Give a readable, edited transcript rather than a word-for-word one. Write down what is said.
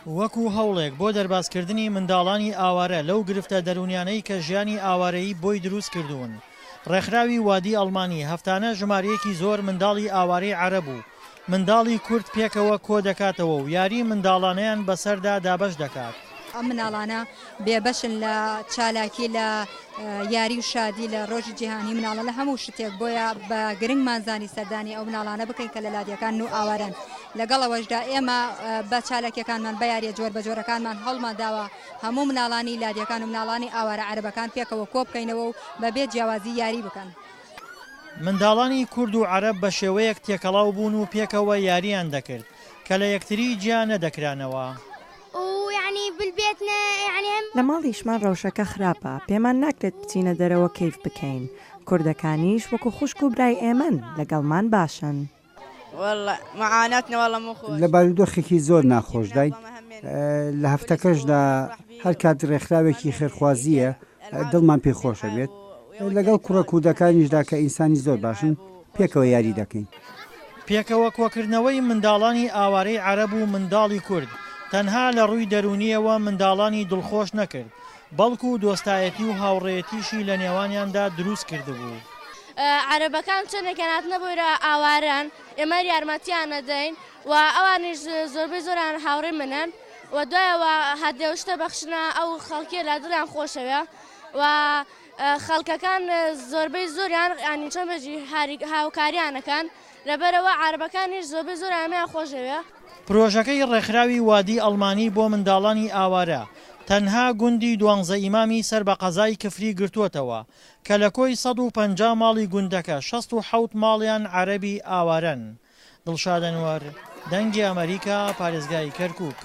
وەکو هەوڵێک بۆ دەربازکردنی منداڵانی ئاوارە لەو گرفتە دەرونیانەی کە ژیانی ئاوارەیی بۆی دروست کردوون. ڕێکخراوی وادی ئەڵمانی هەفتانە ژمارەیەکی زۆر منداڵی ئاوارەی عەرەب و منداڵی کورد پێکەوە کۆ دەکاتەوە و یاری منداڵانەیان بەسەردا دابەش دەکات. ئەم مناڵانە بێبەشن لە چالاکی لە یاری و شادی لە ڕۆژی جیهانی مناڵە لە هەموو شتێک بۆیە بە گرنگمانزانی سەردانی ئەو مناڵانە بکەین کە لە لادیەکان و ئاوارن. لەگەڵەوەشدا ئێمە بە چالاکیەکانمان بە یاریە جۆر بە جۆرەکانمان هەڵمان داوە هەموو مناڵانی لادیەکان و مناڵانی ئاوارە عەرەبەکان پێکەوە کۆ بکەینەوە و بەبێ جیاوازی یاری بکەن. منداڵانی کورد و عەرەب بە شێوەیەک تێکەڵاو بوون و پێکەوە یاریان دەکرد کە لە یەکتری گیان نەدەکرانەوە. لە ماڵیشمان ڕەوشەکە خراپە، پێمان ناکرێت بچینە دەرەوە کەیف بکەین. کوردەکانیش وەکو خوشک و برای ئێمەن لەگەڵمان باشن. لە بارودۆخێکی زۆر ناخۆش دای لە هەفتەکەشدا هەر کات ڕێکخراوێکی خێرخوازیە دڵمان پێخۆشە بێت لەگەڵ کوڕە کوردەکانیشدا کە ئینسانی زۆر باشن پێکەوە یاری دەکەین. پێکەوە کۆکردنەوەی منداڵانی ئاوارەی عەرەب و منداڵی کورد تەنها لە ڕووی دەرونیەوە منداڵانی دڵخۆش نەکرد، بەڵکو دۆستایەتی و هاوڕێیەتیشی لە نێوانیاندا دروست کردبوو. عەرەبەکان چۆنێکە هاتنە بۆرە ئاواران ئێمە یارمەتیان نەدەین و ئەوانیش زۆربەی زۆران هاوڕێ منن و دوایەوە هەردێوشتە بەخشنە ئەو خەڵکی لە دڵیان خۆشەوە و خەڵکەکان زۆربەی زۆریان ئانی چۆن بەجی هاوکاریانەکان لەبەرەوە عەرەبەکانیش زۆربەی زۆرانیان خۆشەوە. پرۆژەکەی ڕێکخراوی وادی ئەڵمانی بۆ منداڵانی ئاوارە تەنها گوندی 12 ئیمامی سەر بە قەزای کفری گرتووەتەوە کە لە کۆی 150 ماڵی گوندەکە 67 ماڵیان عەرەبی ئاوارەن. دڵشاد ئەنوەر، دەنگی ئەمریکا، پارێزگای کەرکووک.